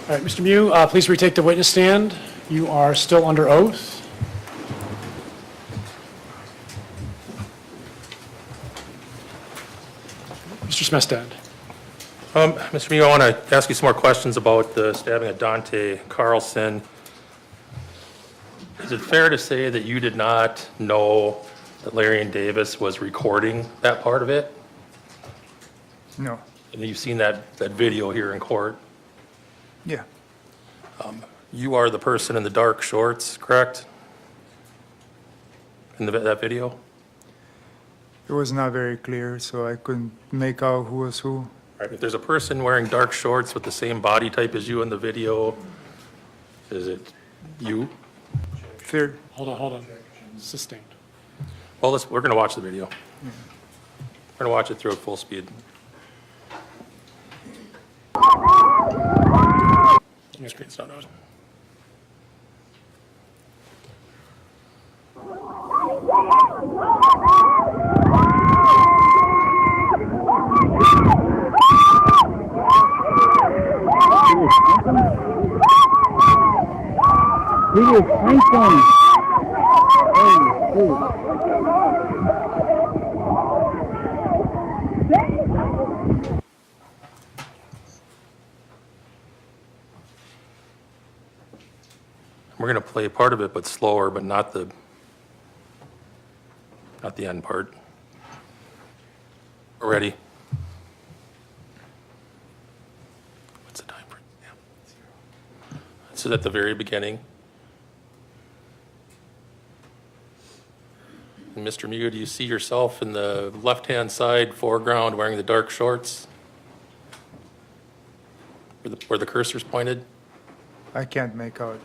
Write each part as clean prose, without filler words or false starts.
All right, Mr. Miu, please retake the witness stand. You are still under oath. Mr. Smestad. Mr. Miu, I want to ask you some more questions about the stabbing of Dante Carlson. Is it fair to say that you did not know that Larry and Davis was recording that part of it? No. And you've seen that video here in court? Yeah. You are the person in the dark shorts, correct? In that video? It was not very clear, so I couldn't make out who was who. Right. If there's a person wearing dark shorts with the same body type as you in the video, is it you? Third. Hold on. Sustained. Well, we're going to watch the video. We're going to watch it through at full speed. Your screen's not on. We're going to play part of it, but slower, but not the end part. We're ready. What's the time frame? Yeah. This is at the very beginning. And Mr. Miu, do you see yourself in the left-hand side foreground wearing the dark shorts? Where the cursor's pointed? I can't make out.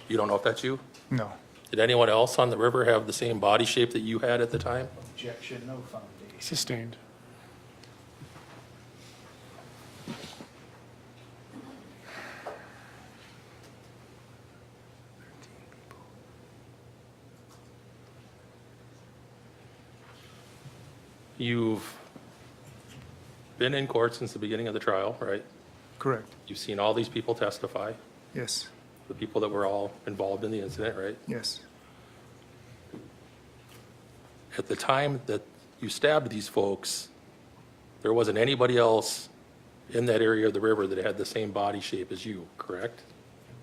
You don't know if that's you? No. Did anyone else on the river have the same body shape that you had at the time? Objection, no foundation. Sustained. You've been in court since the beginning of the trial, right? Correct. You've seen all these people testify, Yes. the people that were all involved in the incident, right? Yes. At the time that you stabbed these folks, there wasn't anybody else in that area of the river that had the same body shape as you, correct?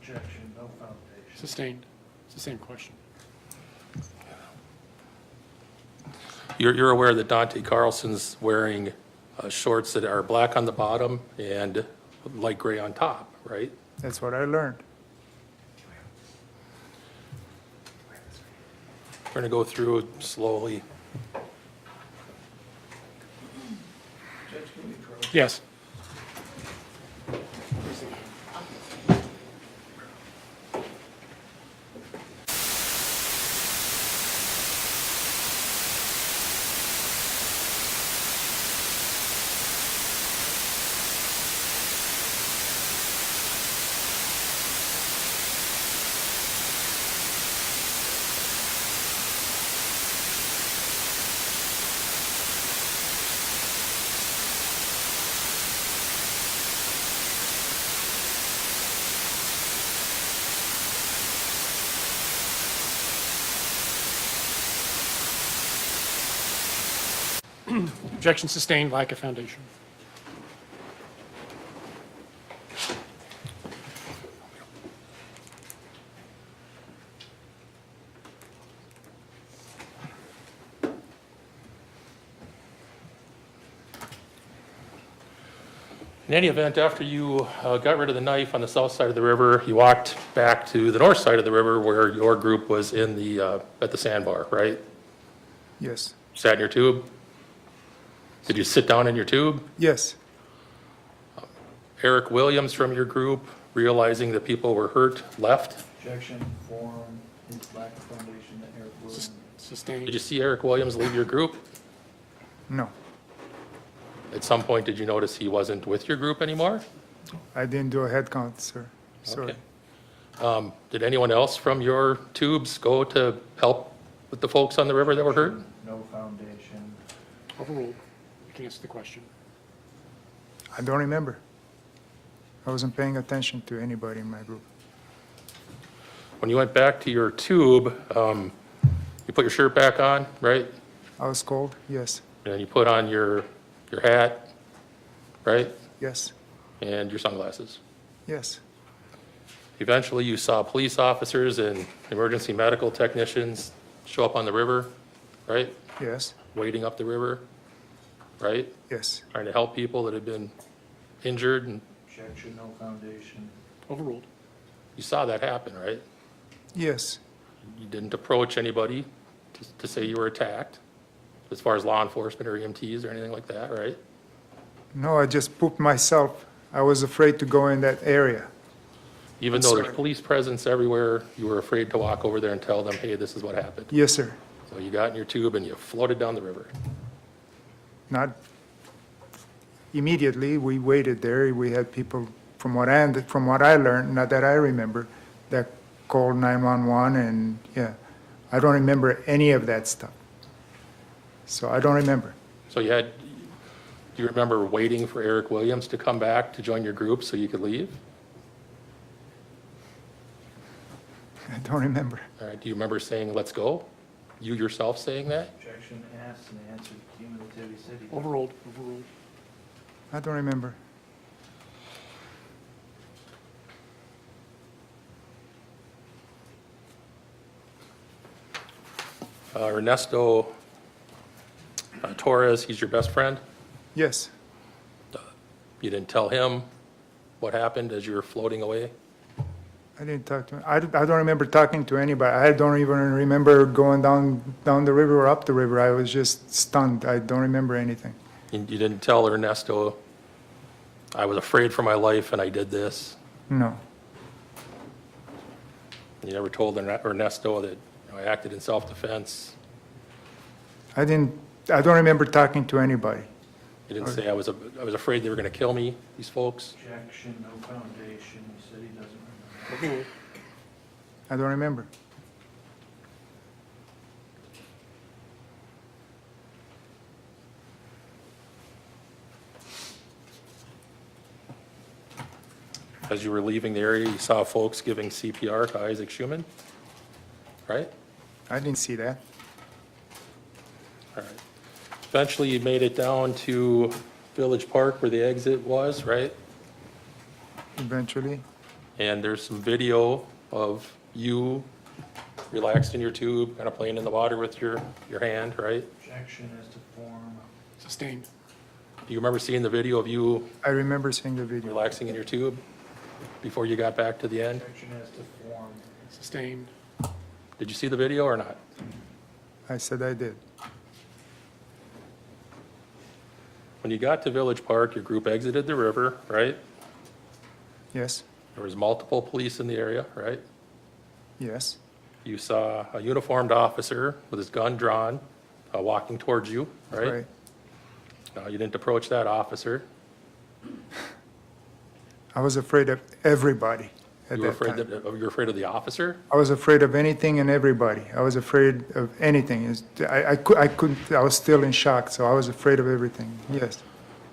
Objection, no foundation. Sustained. It's the same question. You're aware that Dante Carlson's wearing shorts that are black on the bottom and light gray on top, right? That's what I learned. We're going to go through it slowly. Judge, can we approach? Yes. Objection sustained, lack of foundation. In any event, after you got rid of the knife on the south side of the river, you walked back to the north side of the river where your group was in the at the sandbar, right? Yes. Sat in your tube? Did you sit down in your tube? Yes. Eric Williams from your group, realizing that people were hurt, left? Objection, form, lack of foundation, that Eric Williams. Sustained. Did you see Eric Williams leave your group? No. At some point, did you notice he wasn't with your group anymore? I didn't do a head count, sir. Sorry. Okay. Did anyone else from your tubes go to help with the folks on the river that were hurt? No foundation. Overruled. You can answer the question. I don't remember. I wasn't paying attention to anybody in my group. When you went back to your tube, you put your shirt back on, right? I was cold, yes, And you put on your hat, right? yes, And your sunglasses. yes, Eventually, you saw police officers and emergency medical technicians show up on the river, right? yes, Wading up the river, right? yes, Trying to help people that had been injured, and Objection, no foundation. Overruled. you saw that happen, right? yes. You didn't approach anybody to say you were attacked, as far as law enforcement or EMTs or anything like that, right? No, I just pooped myself. I was afraid to go in that area. Even I'm though there's sorry. police presence everywhere, you were afraid to walk over there and tell them, hey, this is what happened. Yes, sir. So you got in your tube and you floated down the river. Not immediately. We waited there. We had people, from what I learned, not that I remember, that called 911, and yeah, I don't remember any of that stuff. So I don't remember. So do you remember waiting for Eric Williams to come back to join your group so you could leave? I don't remember. All right, do you remember saying, let's go? You yourself saying that? Objection asked and answered cumulative city. Overruled. Overruled. I don't remember. Ernesto Torres, he's your best friend? Yes, You didn't tell him what happened as you were floating away? I didn't talk to him. I don't remember talking to anybody. I don't even remember going down the river or up the river. I was just stunned. I don't remember anything. You didn't tell Ernesto, I was afraid for my life and I did this? No, You never told Ernesto that I acted in self-defense? I didn't. I don't remember talking to anybody. You didn't say, I was afraid they were going to kill me, these folks? Objection, no foundation. He said he doesn't remember. Overruled. I don't remember. As you were leaving the area, you saw folks giving CPR to Isaac Schumann, right? I didn't see that. All right. Eventually, you made it down to Village Park where the exit was, right? Eventually, And there's some video of you relaxed in your tube, kind of playing in the water with your hand, right? Objection as to form. Sustained. Do you remember seeing the video of you I remember seeing the video. relaxing in your tube before you got back to the end? Objection as to form. Sustained. Did you see the video or not? I said I did. When you got to Village Park, your group exited the river, right? Yes, There was multiple police in the area, right? yes, You saw a uniformed officer with his gun drawn, walking towards you, right? right. You didn't approach that officer. I was afraid of everybody at You were that afraid time. that, you were afraid of the officer? I was afraid of anything and everybody. I was afraid of anything. I couldn't, I was still in shock, so I was afraid of everything, yes.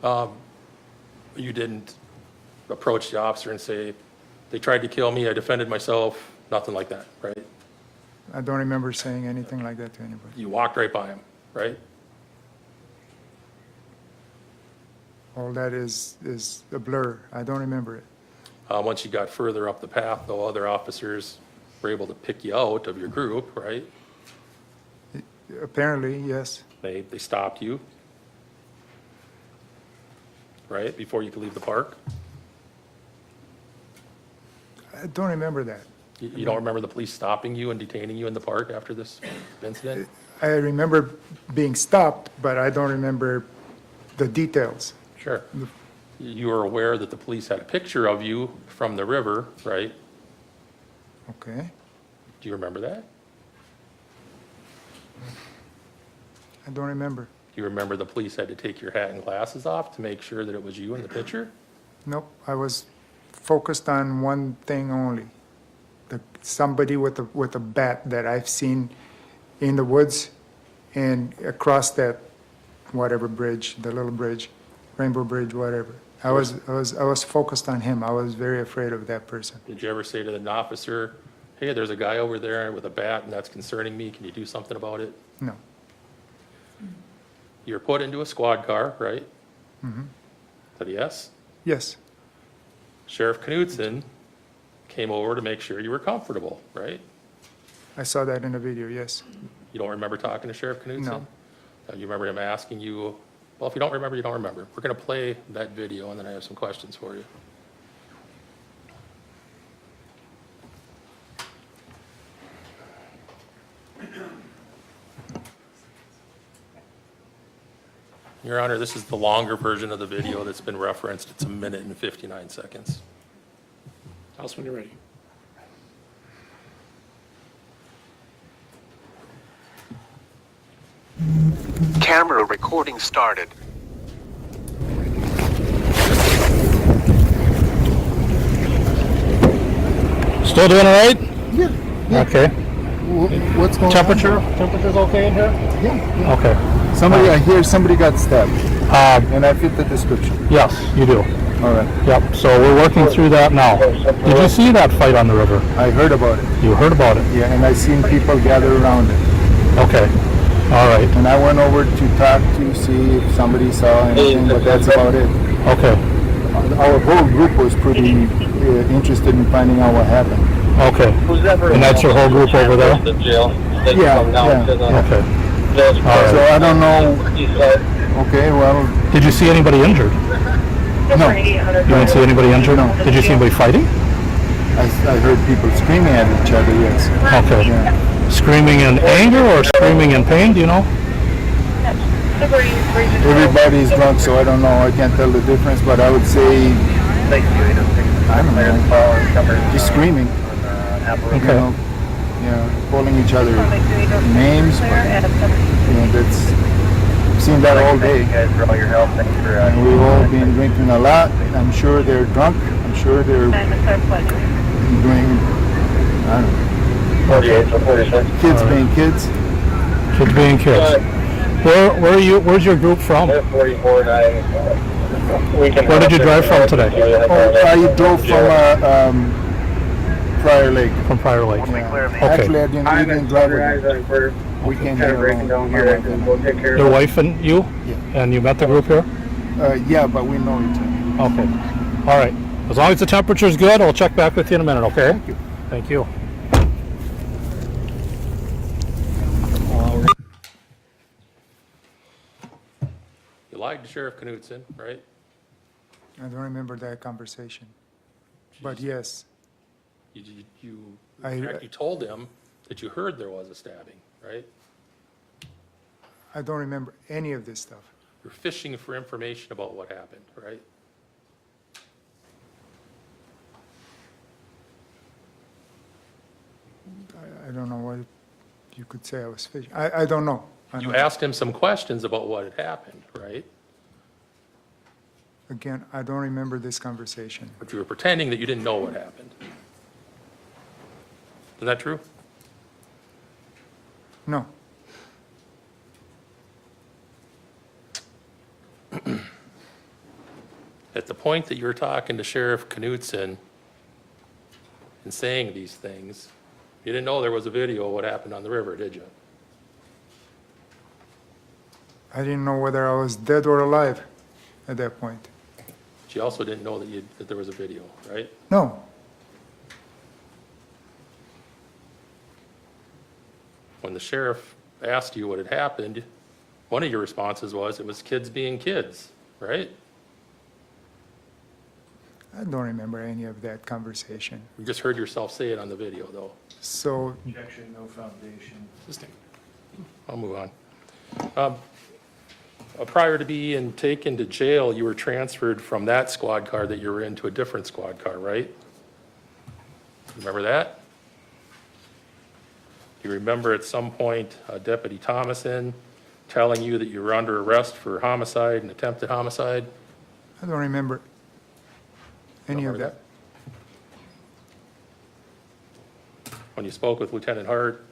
You didn't approach the officer and say, they tried to kill me, I defended myself, nothing like that, right? I don't remember saying anything like that to anybody. You walked right by him, right? All that is a blur. I don't remember it. Once you got further up the path, though, other officers were able to pick you out of your group, right? Apparently, yes. They stopped you, right, before you could leave the park? I don't remember that. You don't remember the police stopping you and detaining you in the park after this incident? I remember being stopped, but I don't remember the details. Sure. You were aware that the police had a picture of you from the river, right? Okay. Do you remember that? I don't remember. Do you remember the police had to take your hat and glasses off to make sure that it was you in the picture? Nope, I was focused on one thing only. Somebody with a bat that I've seen in the woods and across that whatever bridge, the little bridge, Rainbow Bridge, whatever. I was focused on him. I was very afraid of that person. Did you ever say to an officer, hey, there's a guy over there with a bat and that's concerning me, can you do something about it? No. You're put into a squad car, right? Said yes. Yes, Sheriff Knudsen came over to make sure you were comfortable, right? I saw that in the video, yes. You don't remember talking to Sheriff Knudsen? No. You remember him asking you, well, if you don't remember, you don't remember. We're going to play that video, and then I have some questions for you. Your Honor, this is the longer version of the video that's been referenced. It's 1 minute and 59 seconds. Tell us when you're ready. Camera recording started. Still doing all right? Yeah. Okay. What's going on? Temperature's okay in here? Yeah. Okay. I hear somebody got stabbed, and I fit the description. Yes, you do. All right. Yep, so we're working through that now. Did you see that fight on the river? I heard about it. You heard about it? Yeah, and I seen people gather around it. Okay. All right. And I went over to talk to see if somebody saw anything, but that's about it. Okay. Our whole group was pretty interested in finding out what happened. Okay. And that's your whole group over there? Yeah. Okay. So I don't know. Okay, well, Did you see anybody injured? no. You didn't see anybody injured? No. Did you see anybody fighting? I heard people screaming at each other, yes. Okay. Yeah. Screaming in anger or screaming in pain, do you know? Everybody's drunk, so I don't know. I can't tell the difference, but I would say, I don't know, just screaming. You Okay. know, yeah, calling each other names. That's I've seen that all day. And we've all been drinking a lot. I'm sure they're drunk. I'm sure they're doing, I don't know, kids being kids. Kids being kids. Where are you? Where's your group from? Where did you drive from today? Oh, I drove from Prior Lake. From Prior Lake. Yeah. Okay. Actually, I didn't drive with them. We came here breaking alone. down here, and we'll take care of Your wife and you? Yeah. And you met the group here? Yeah, but we know each other. Okay. All right. As long as the temperature's good, I'll check back with you in a minute, okay? Thank you. Thank you. You lied to Sheriff Knudsen, right? I don't remember that conversation. But yes, In fact, you told him that you heard there was a stabbing, right? I don't remember any of this stuff. You're fishing for information about what happened, right? I don't know what you could say I was fishing. I don't know. You asked him some questions about what had happened, right? Again, I don't remember this conversation. But you were pretending that you didn't know what happened. Is that true? No. At the point that you were talking to Sheriff Knudsen and saying these things, you didn't know there was a video of what happened on the river, did you? I didn't know whether I was dead or alive at that point. But you also didn't know that there was a video, right? No. When the sheriff asked you what had happened, one of your responses was it was kids being kids, right? I don't remember any of that conversation. You just heard yourself say it on the video, though. So, Objection, no foundation. I'll move on. Prior to being taken to jail, you were transferred from that squad car that you were in to a different squad car, right? Remember that? You remember at some point Deputy Thomason telling you that you were under arrest for homicide and attempted homicide? I don't remember any Don't of remember that. When you spoke with Lieutenant Hart,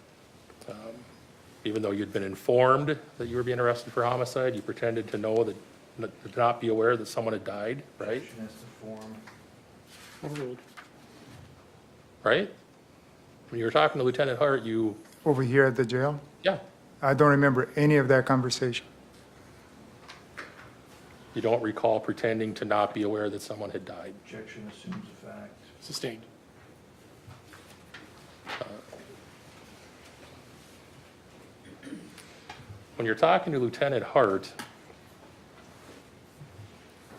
even though you'd been informed that you were being arrested for homicide, you pretended to know that to not be aware that someone had died, right? Overruled. Right? When you were talking to Lieutenant Hart, you, Over here at the jail, yeah, I don't remember any of that conversation. you don't recall pretending to not be aware that someone had died. Objection assumes a fact. Sustained. When you're talking to Lieutenant Hart,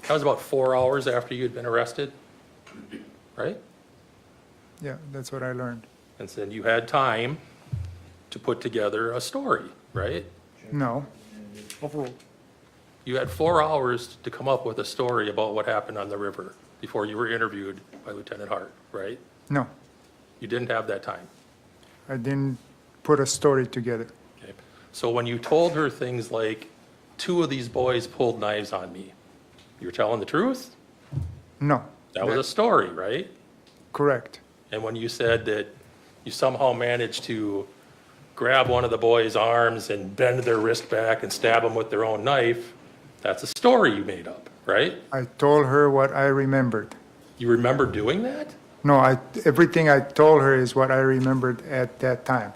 that was about 4 hours after you had been arrested, right? Yeah, that's what I learned. And then you had time to put together a story, right? No, Overruled. You had 4 hours to come up with a story about what happened on the river before you were interviewed by Lieutenant Hart, right? no, You didn't have that time. I didn't put a story together. Okay. So when you told her things like, 2 of these boys pulled knives on me, you were telling the truth? No, That was a story, right? correct. And when you said that you somehow managed to grab one of the boys' arms and bend their wrist back and stab them with their own knife, that's a story you made up, right? I told her what I remembered. You remember doing that? No, everything I told her is what I remembered at that time.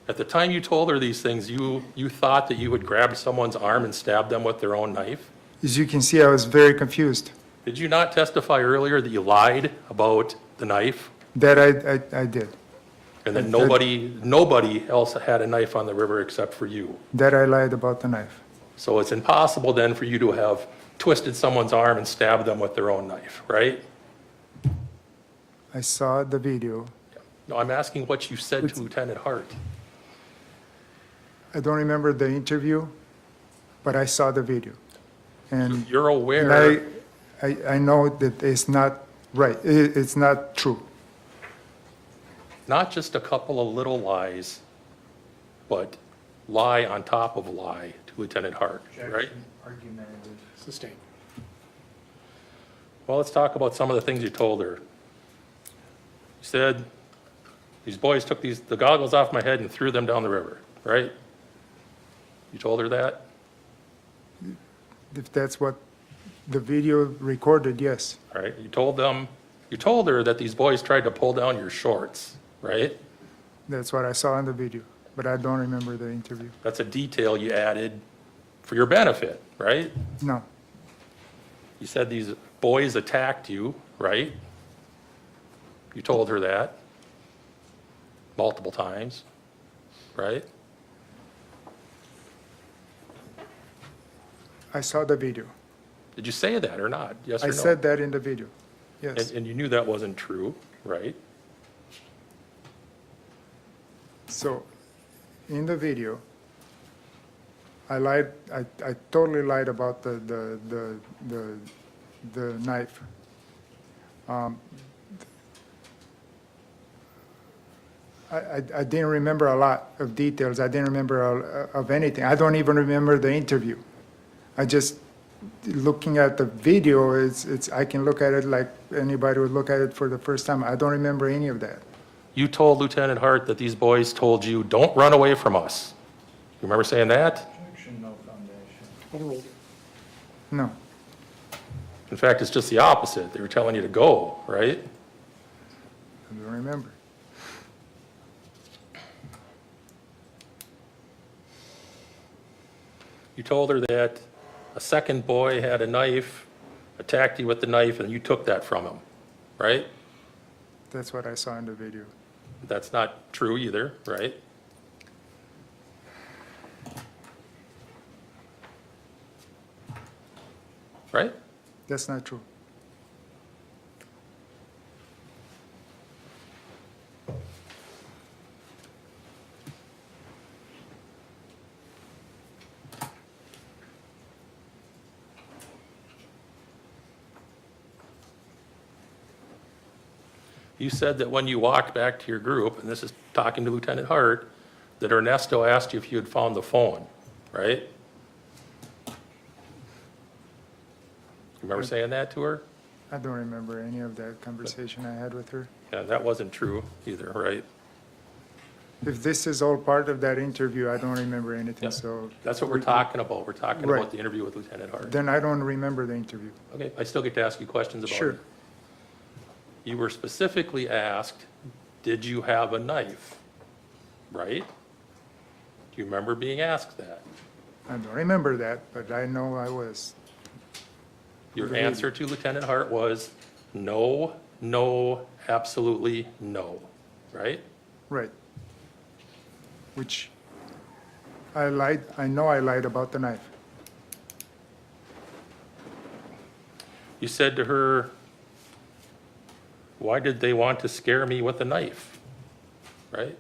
At the time you told her these things, you thought that you would grab someone's arm and stab them with their own knife? As you can see, I was very confused. Did you not testify earlier that you lied about the knife? That I did. And that nobody else had a knife on the river except for you? That I lied about the knife. So it's impossible then for you to have twisted someone's arm and stabbed them with their own knife, right? I saw the video. No, I'm asking what you said to Lieutenant Hart. I don't remember the interview, but I saw the video. And You're aware, I know that it's not right. It's not true. not just a couple of little lies, but lie on top of lie to Lieutenant Hart, right? Argumentative. Sustained. Well, let's talk about some of the things you told her. You said, these boys took the goggles off my head and threw them down the river, right? You told her that? If that's what the video recorded, yes. All right, you told her that these boys tried to pull down your shorts, right? That's what I saw in the video, but I don't remember the interview. That's a detail you added for your benefit, right? No, You said these boys attacked you, right? You told her that multiple times, right? I saw the video. Did you say that or not? Yes or I no? said that in the video. Yes. And you knew that wasn't true, right? So, in the video, I lied. I totally lied about the knife. I didn't remember a lot of details. I didn't remember of anything. I don't even remember the interview. I just looking at the video. I can look at it like anybody would look at it for the first time. I don't remember any of that. You told Lieutenant Hart that these boys told you, "Don't run away from us." You remember saying that? Objection, no foundation. Overruled. No, In fact, it's just the opposite. They were telling you to go, right? I don't remember. You told her that a second boy had a knife, attacked you with the knife, and you took that from him, right? That's what I saw in the video. That's not true either, right? Right? That's not true. You said that when you walked back to your group, and this is talking to Lieutenant Hart, that Ernesto asked you if you had found the phone, right? You remember saying that to her? I don't remember any of that conversation I had with her. Yeah, that wasn't true either, right? If this is all part of that interview, I don't remember anything, Yeah. so. That's what we're talking about. We're talking Right. about the interview with Lieutenant Hart. Then I don't remember the interview. Okay, I still get to ask you questions about Sure. it. You were specifically asked, did you have a knife? Right? Do you remember being asked that? I don't remember that, but I know I was. Your answer to Lieutenant Hart was no, no, absolutely no, right? Right. Which I lied, I know I lied about the knife. You said to her, why did they want to scare me with a knife? Right?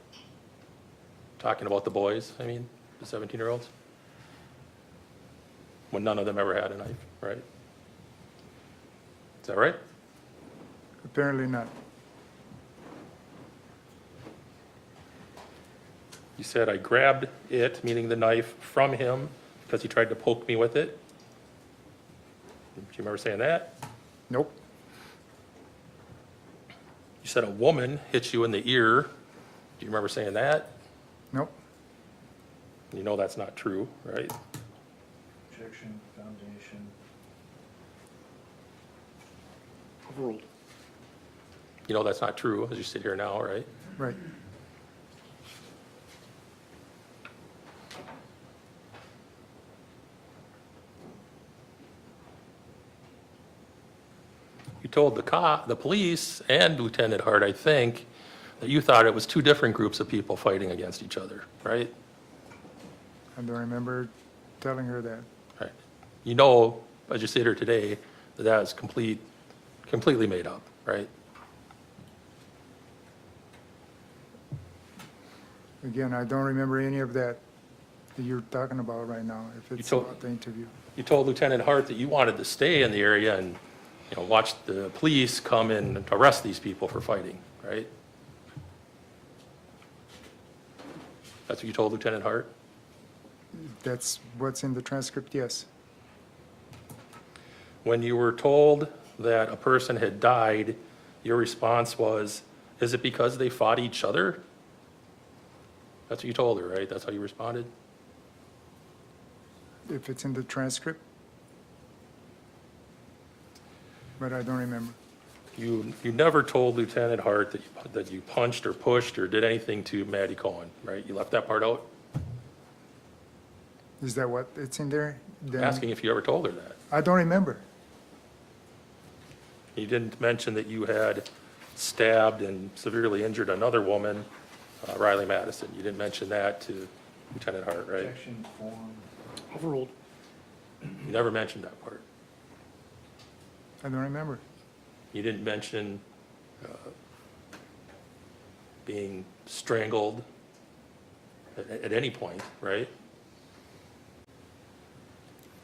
Talking about the boys, I mean, the 17-year-olds? When none of them ever had a knife, right? Is that right? Apparently not. You said I grabbed it, meaning the knife, from him because he tried to poke me with it. Do you remember saying that? Nope. You said a woman hit you in the ear. Do you remember saying that? Nope. You know that's not true, right? Objection, foundation. Overruled. You know that's not true as you sit here now, right? Right. You told the police and Lieutenant Hart, I think, that you thought it was two different groups of people fighting against each other, right? I don't remember telling her that. Right. You know, as you sit here today, that that is completely made up, right? Again, I don't remember any of that you're talking about right now, if it's told- about the interview. You told Lieutenant Hart that you wanted to stay in the area and, you know, watch the police come and arrest these people for fighting, right? That's what you told Lieutenant Hart? That's what's in the transcript, yes. When you were told that a person had died, your response was, is it because they fought each other? That's what you told her, right? That's how you responded? If it's in the transcript. But I don't remember. You never told Lieutenant Hart that you punched or pushed or did anything to Maddie Cohen, right? You left that part out? Is that what it's in there? Then Asking if you ever told her that. I don't remember. You didn't mention that you had stabbed and severely injured another woman, Riley Madison. You didn't mention that to Lieutenant Hart, right? Objection, form. Overruled. You never mentioned that part. I don't remember. You didn't mention being strangled at any point, right?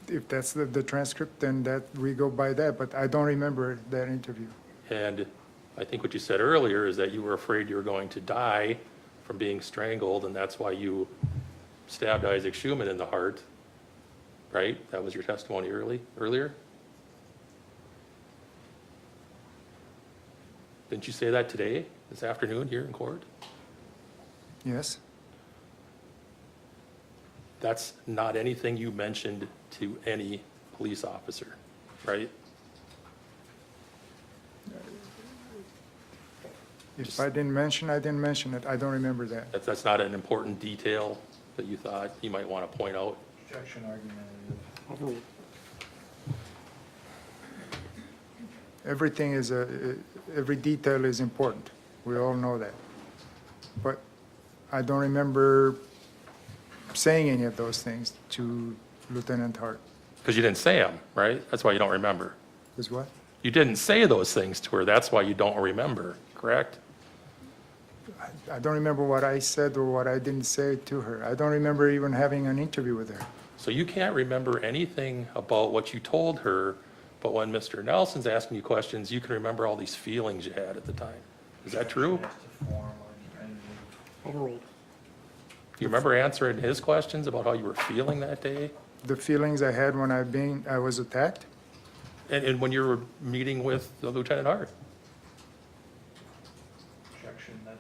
If that's the transcript, then that, we go by that, but I don't remember that interview. And I think what you said earlier is that you were afraid you were going to die from being strangled, and that's why you stabbed Isaac Schumann in the heart, right? That was your testimony earlier? Didn't you say that today, this afternoon, here in court? Yes? That's not anything you mentioned to any police officer, right? If I didn't mention, I didn't mention it. I don't remember that. That's not an important detail that you thought you might want to point out? Objection, argumentative. Overruled. Everything is every detail is important. We all know that. But I don't remember saying any of those things to Lieutenant Hart. Because you didn't say them, right? That's why you don't remember. Is what? You didn't say those things to her, that's why you don't remember, correct? I don't remember what I said or what I didn't say to her. I don't remember even having an interview with her. So you can't remember anything about what you told her, but when Mr. Nelson's asking you questions, you can remember all these feelings you had at the time. Is that true? As to form, argumentative. Overruled. Do you remember answering his questions about how you were feeling that day? The feelings I had when I was attacked, And when you were meeting with the Lieutenant Hart? Objection, that's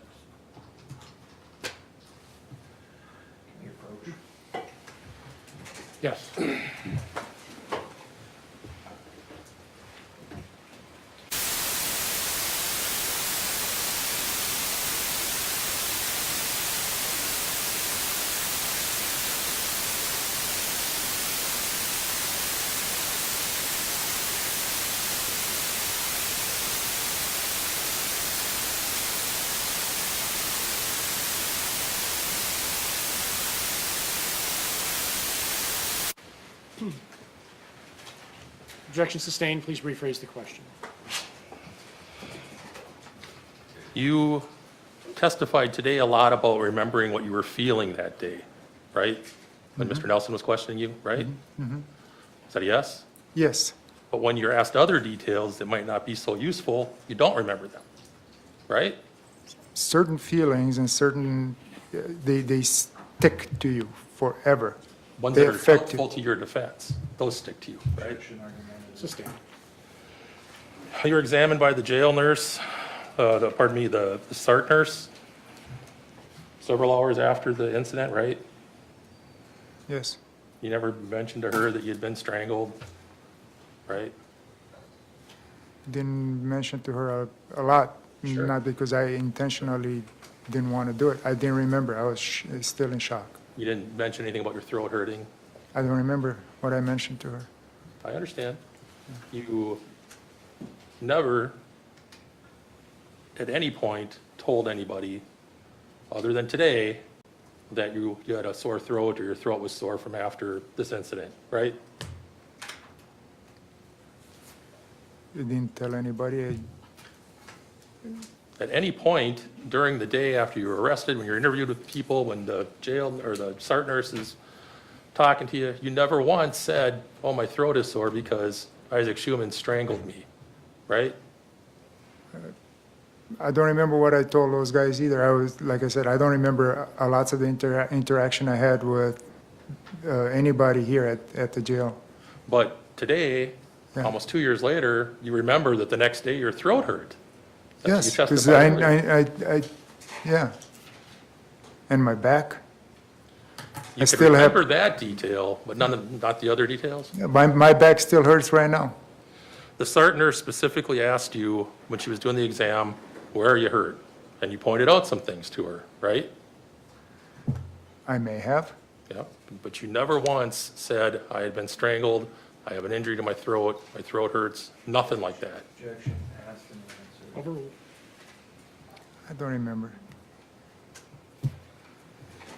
Objection sustained. Please rephrase the question. You testified today a lot about remembering what you were feeling that day, right? When Mr. Nelson was questioning you, right? Is that a yes? Yes, But when you're asked other details that might not be so useful, you don't remember them, right? certain feelings and certain, they stick to you forever. Ones They that are affect you. helpful to your defense, those stick to you, right? Sustained. You were examined by the jail nurse, the SART nurse, several hours after the incident, right? Yes, You never mentioned to her that you'd been strangled, right? didn't mention to her a lot, Sure. not because I intentionally didn't want to do it. I didn't remember. I was still in shock. You didn't mention anything about your throat hurting. I don't remember what I mentioned to her. I understand. You never, at any point, told anybody, other than today, that you had a sore throat or your throat was sore from after this incident, right? I didn't tell anybody. At any point during the day after you were arrested, when you're interviewed with people, when the jail or the SART nurse is talking to you, you never once said, oh, my throat is sore because Isaac Schumann strangled me, right? I don't remember what I told those guys either. I was, like I said, I don't remember lots of the interaction I had with anybody here at the jail. But today, Yeah. almost 2 years later, you remember that the next day your throat hurt. That's what Yes, you because testified earlier. yeah. And my back. You could still have- remember that detail, but not the other details? Yeah, my back still hurts right now. The SART nurse specifically asked you, when she was doing the exam, where are you hurt? And you pointed out some things to her, right? I may have. Yeah, but you never once said, I had been strangled, I have an injury to my throat hurts, nothing like that. Overruled. I don't remember.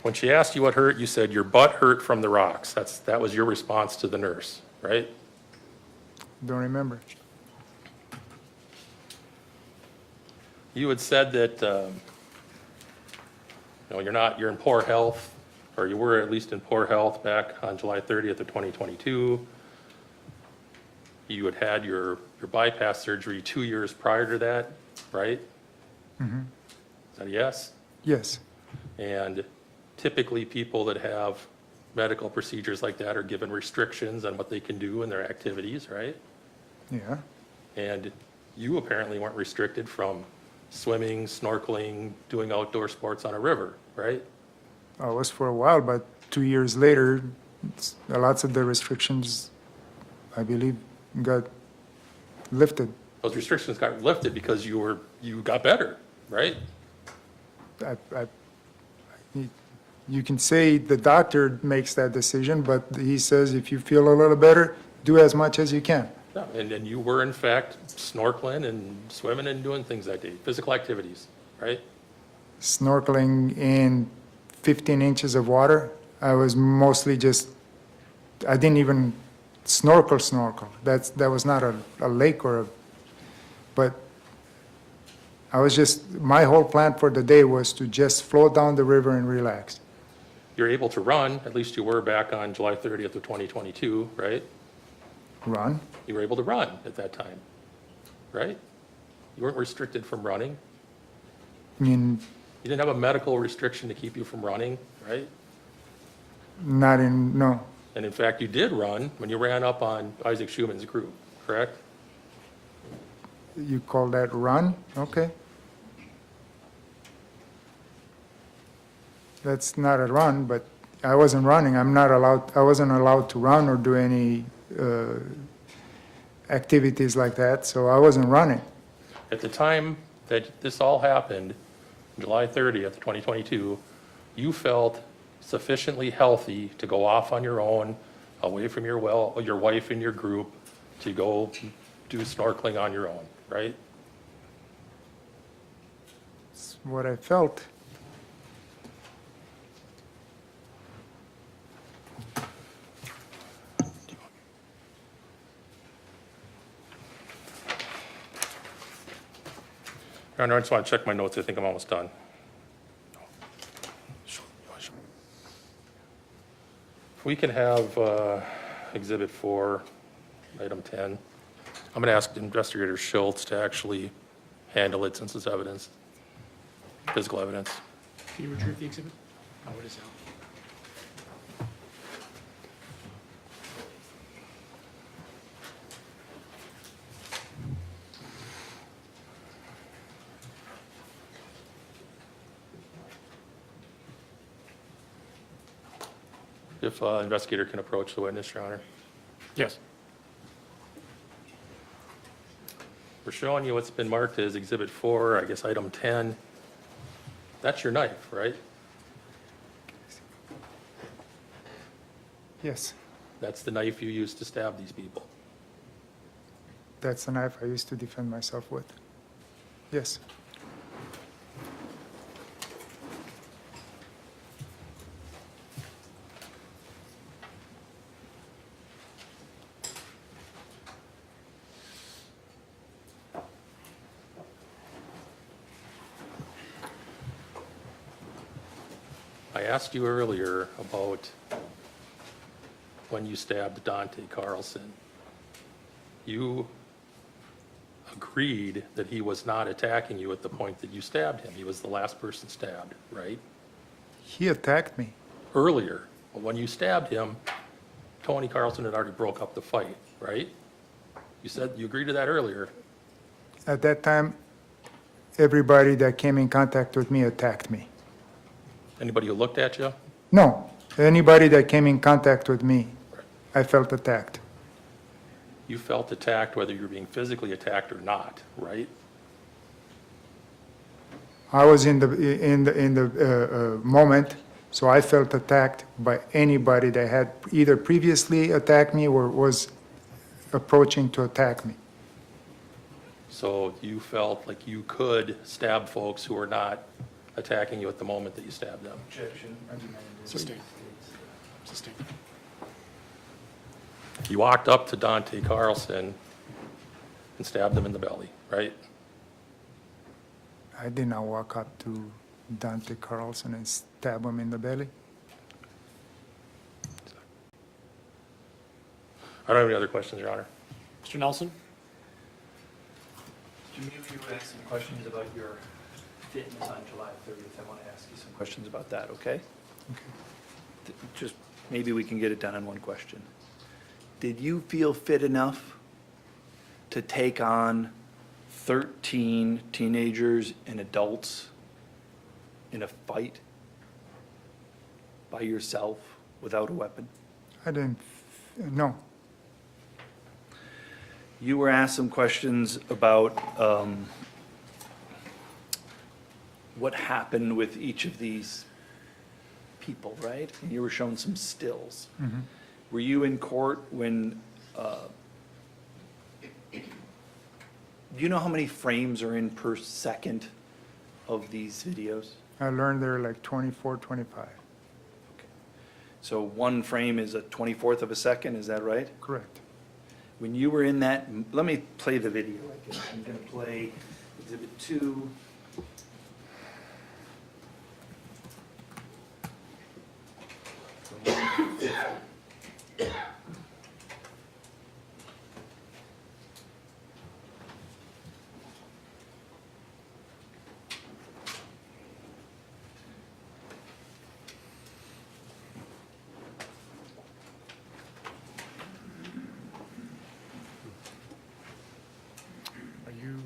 When she asked you what hurt, you said your butt hurt from the rocks. That was your response to the nurse, right? Don't remember. You had said that, you're in poor health, or you were at least in poor health back on July 30th of 2022. You had had your bypass surgery 2 years prior to that, right? Is that a yes? Yes, And typically, people that have medical procedures like that are given restrictions on what they can do in their activities, right? yeah. And you apparently weren't restricted from swimming, snorkeling, doing outdoor sports on a river, right? I was for a while, but 2 years later, lots of the restrictions, I believe, got lifted. Those restrictions got lifted because you got better, right? You can say the doctor makes that decision, but he says if you feel a little better, do as much as you can. Yeah, and you were in fact snorkeling and swimming and doing things that day, physical activities, right? Snorkeling in 15 inches of water, I was mostly just, I didn't even snorkel. That was not a lake but I was just, my whole plan for the day was to just float down the river and relax. You're able to run, at least you were back on July 30th of 2022, right? Run. You were able to run at that time, right? You weren't restricted from running. I mean, You didn't have a medical restriction to keep you from running, right? no. And in fact, you did run when you ran up on Isaac Schumann's group, correct? You call that run? Okay. That's not a run, but I wasn't running. I wasn't allowed to run or do any activities like that, so I wasn't running. At the time that this all happened, July 30th, 2022, you felt sufficiently healthy to go off on your own, away from your wife and your group, to go do snorkeling on your own, right? It's what I felt. Your Honor, I just want to check my notes. I think I'm almost done. We can have Exhibit 4, Item 10. I'm going to ask Investigator Schultz to actually handle it since it's evidence, physical evidence. Can you retrieve the exhibit? Oh, it is out. If investigator can approach the witness, Your Honor. Yes. We're showing you what's been marked as Exhibit 4, I guess Item 10. That's your knife, right? Yes, That's the knife you used to stab these people. that's the knife I used to defend myself with. Yes. I asked you earlier about when you stabbed Dante Carlson. You agreed that he was not attacking you at the point that you stabbed him. He was the last person stabbed, right? He attacked me. Earlier, when you stabbed him, Tony Carlson had already broke up the fight, right? You said you agreed to that earlier. At that time, everybody that came in contact with me attacked me. Anybody who looked at you? No, anybody that came in contact with me, I felt attacked. You felt attacked whether you were being physically attacked or not, right? I was in the moment, so I felt attacked by anybody that had either previously attacked me or was approaching to attack me. So you felt like you could stab folks who were not attacking you at the moment that you stabbed them? Sustained. Sustained. You walked up to Dante Carlson and stabbed him in the belly, right? I did not walk up to Dante Carlson and stab him in the belly. I don't have any other questions, Your Honor. Mr. Nelson? Mr. Miu, you asked some questions about your fitness on July 30th. I want to ask you some questions about that, okay? Just, maybe we can get it done in one question. Did you feel fit enough to take on 13 teenagers and adults in a fight by yourself without a weapon? I didn't, no. You were asked some questions about what happened with each of these people, right? And you were shown some stills. Were you in court when, do you know how many frames are in per second of these videos? I learned there like 24, 25. Okay. So one frame is a 24th of a second, is that right? Correct. When you were in that, let me play the video, I guess. I'm going to play Exhibit 2. Are you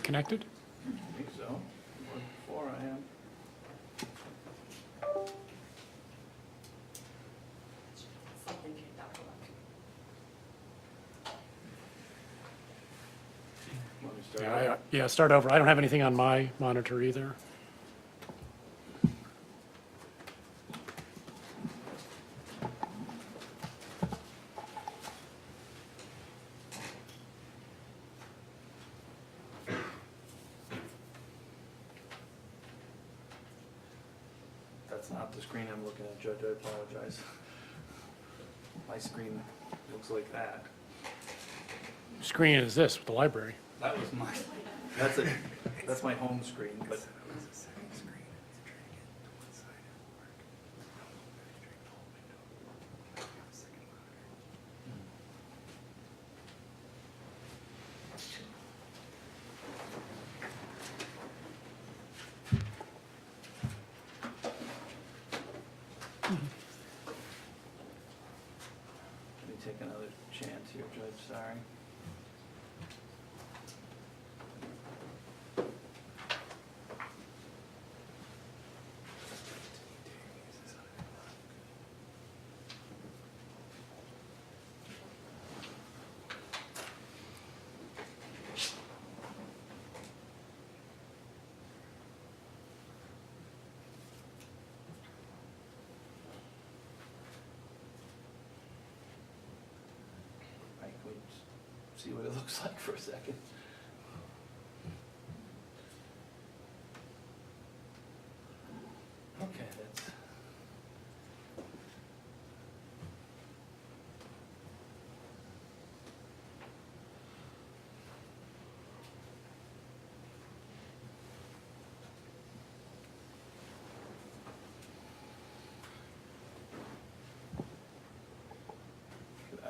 connected? I think so. Before I am. Yeah, start over. I don't have anything on my monitor either. That's not the screen I'm looking at, Judge, I apologize. My screen looks like that. Screen is this with the library. That was my, that's a, That's my home screen, but. Let me take another chance here, Judge, sorry. Right, can we just see what it looks like for a second? Okay, that's.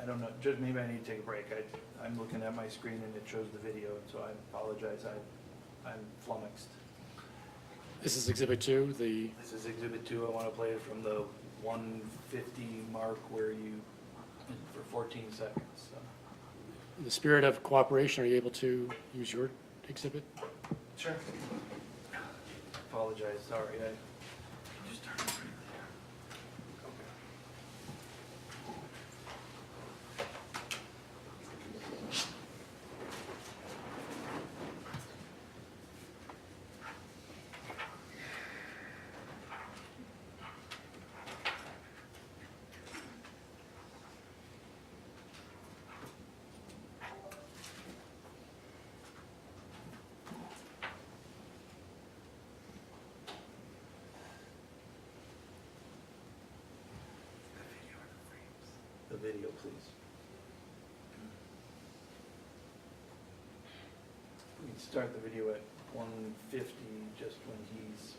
I don't know, Judge, maybe I need to take a break. I'm looking at my screen and it shows the video, and so I apologize, I'm flummoxed. This is Exhibit 2, the, This is Exhibit 2, I want to play it from the 150 mark where you, for 14 seconds, so. in the spirit of cooperation, are you able to use your exhibit? Sure. Apologize, sorry, I just turned it right there. Okay. The video, please. We can start the video at 150, just when he's.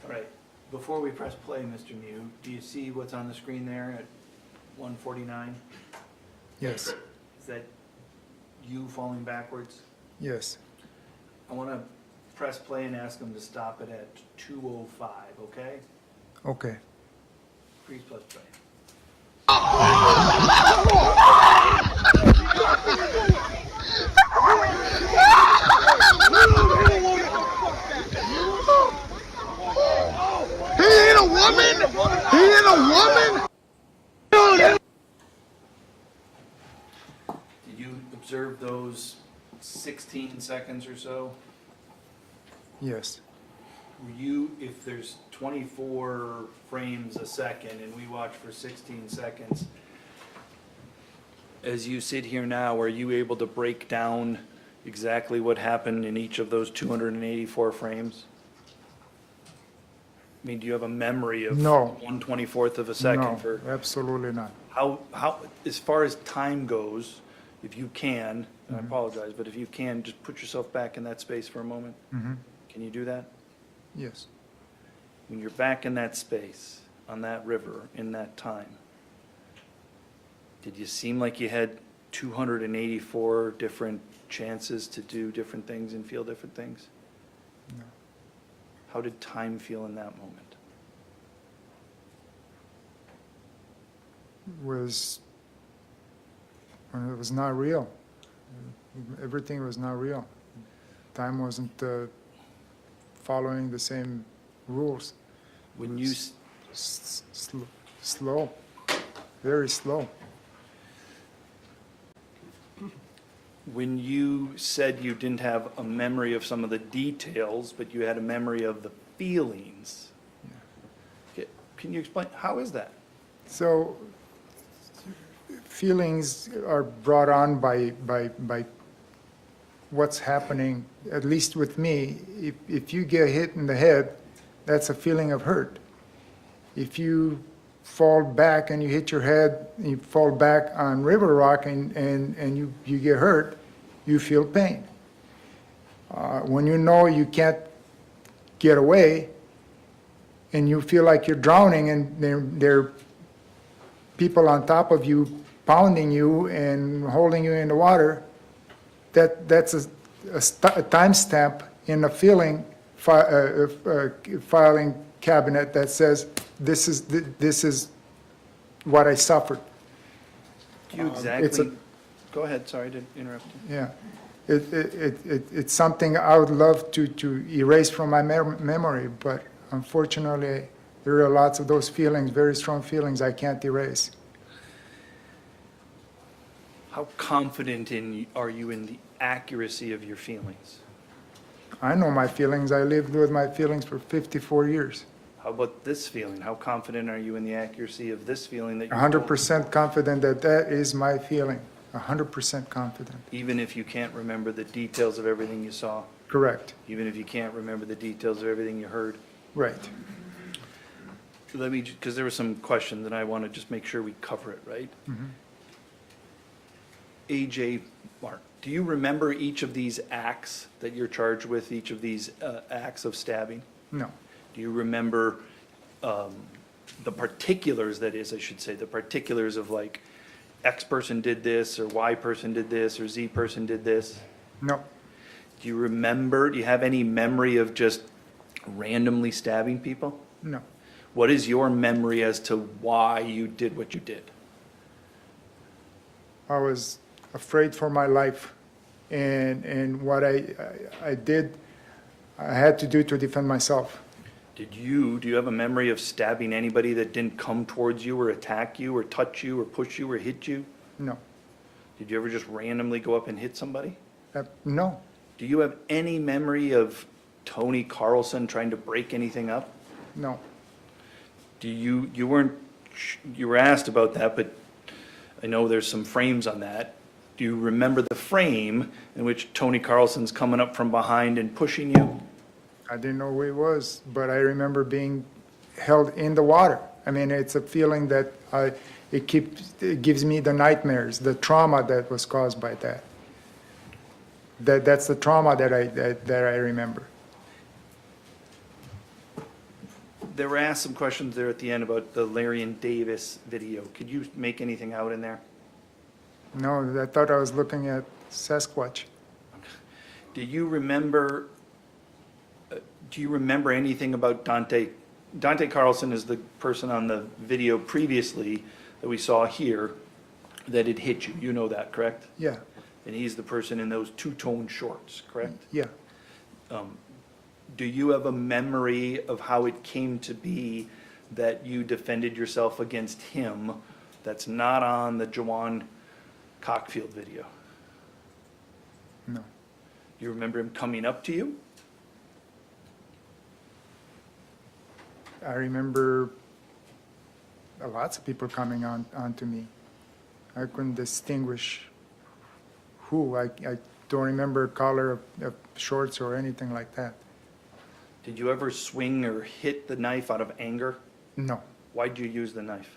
All right. Before we press play, Mr. Miu, do you see what's on the screen there at 149? Yes, Is that you falling backwards? yes. I want to press play and ask him to stop it at 2:05, okay? Okay. Please press play. Did you observe those 16 seconds or so? Yes, Were you, if there's 24 frames a second and we watch for 16 seconds, as you sit here now, are you able to break down exactly what happened in each of those 284 frames? I mean, do you have a memory of No. 1/24th of a second no, for? absolutely not. How, as far as time goes, if you can, and I apologize, but if you can, just put yourself back in that space for a moment. Mhm. Can you do that? Yes, When you're back in that space, on that river, in that time, did you seem like you had 284 different chances to do different things and feel different things? No. How did time feel in that moment? was, when it was not real. Everything was not real. Time wasn't following the same rules. When you, Slow, very slow. when you said you didn't have a memory of some of the details, but you had a memory of the feelings, okay, can you explain, how is that? So feelings are brought on by what's happening, at least with me. If you get hit in the head, that's a feeling of hurt. If you fall back and you hit your head, you fall back on River Rock and you get hurt, you feel pain. When you know you can't get away and you feel like you're drowning and there are people on top of you pounding you and holding you in the water, that's a timestamp in a filing cabinet that says, this is what I suffered. Do you it's exactly, a- go ahead, sorry to interrupt you. Yeah. It's something I would love to erase from my memory, but unfortunately, there are lots of those feelings, very strong feelings I can't erase. How confident are you in the accuracy of your feelings? I know my feelings. I lived with my feelings for 54 years. How about this feeling? How confident are you in the accuracy of this feeling that you're 100% confident that that is my feeling. 100% confident. Even if you can't remember the details of everything you saw? Correct. Even if you can't remember the details of everything you heard? Right. Let me, because there were some questions and I want to just make sure we cover it, right? AJ, Mark, do you remember each of these acts that you're charged with, each of these acts of stabbing? No. Do you remember the particulars, that is, I should say, the particulars of like X person did this, or Y person did this, or Z person did this? No. Do you remember, do you have any memory of just randomly stabbing people? No. What is your memory as to why you did what you did? I was afraid for my life, and what I did, I had to do to defend myself. Do you have a memory of stabbing anybody that didn't come towards you or attack you or touch you or push you or hit you? No. Did you ever just randomly go up and hit somebody? No. Do you have any memory of Tony Carlson trying to break anything up? No. Do you were asked about that, but I know there's some frames on that. Do you remember the frame in which Tony Carlson's coming up from behind and pushing you? I didn't know who he was, but I remember being held in the water. I mean, it's a feeling that it gives me the nightmares, the trauma that was caused by that. That's the trauma that I remember. There were asked some questions there at the end about the Larian Davis video. Could you make anything out in there? No, I thought I was looking at Sasquatch. Do you remember anything about Dante? Dante Carlson is the person on the video previously that we saw here that had hit you. You know that, correct? Yeah, And he's the person in those two-tone shorts, correct? yeah. Do you have a memory of how it came to be that you defended yourself against him that's not on the Jawan Cockfield video? No. You remember him coming up to you? I remember lots of people coming onto me. I couldn't distinguish who. I don't remember color of shorts or anything like that. Did you ever swing or hit the knife out of anger? No. Why'd you use the knife?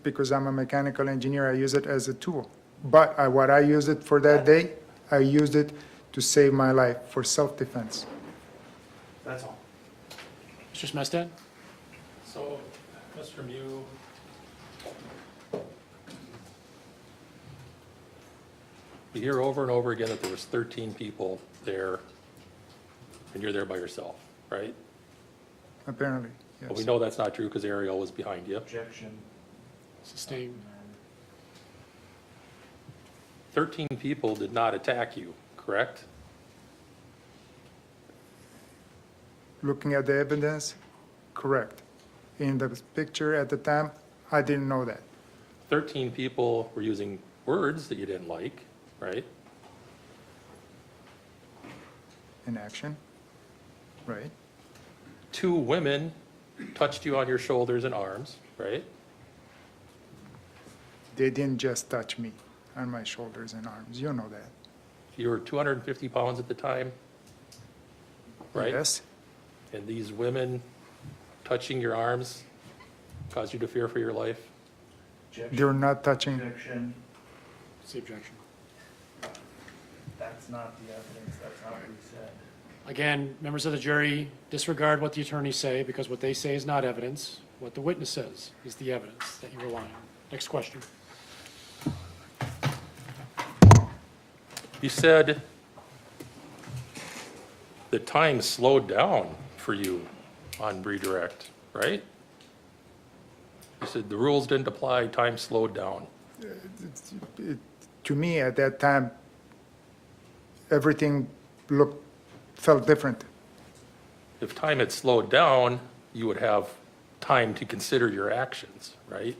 Because I'm a mechanical engineer, I use it as a tool. But what I used it for that day, I used it to save my life, for self-defense. That's all. Mr. Smestad? So, Mr. Miu, we hear over and over again that there was 13 people there, and you're there by yourself, right? Apparently, yes. But we know that's not true because Ariel was behind you. Objection. Sustained. 13 people did not attack you, correct? Looking at the evidence, correct. In the picture at the time, I didn't know that. 13 people were using words that you didn't like, right? In action, right? 2 women touched you on your shoulders and arms, right? They didn't just touch me on my shoulders and arms. You know that. You were 250 pounds at the time, right? Yes, And these women touching your arms caused you to fear for your life? they're not touching, Objection, See objection. that's not the evidence, that's not what he said. Again, members of the jury, disregard what the attorneys say because what they say is not evidence. What the witness says is the evidence that you rely on. Next question. You said the time slowed down for you on redirect, right? You said the rules didn't apply, time slowed down. to me at that time, everything felt different. If time had slowed down, you would have time to consider your actions, right?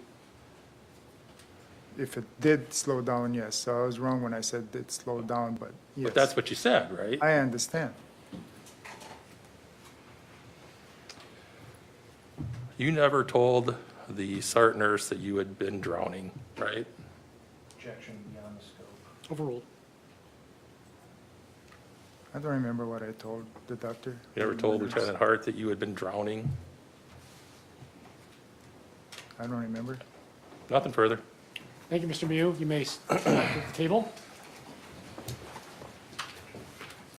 If it did slow down, yes. So I was wrong when I said it slowed down, but yes. But that's what you said, right? I understand. You never told the SART nurse that you had been drowning, right? Objection beyond the scope. Overruled. I don't remember what I told the doctor. You never told Lieutenant Hart that you had been drowning? I don't remember. Nothing further. Thank you, Mr. Miu. You may come back to the table.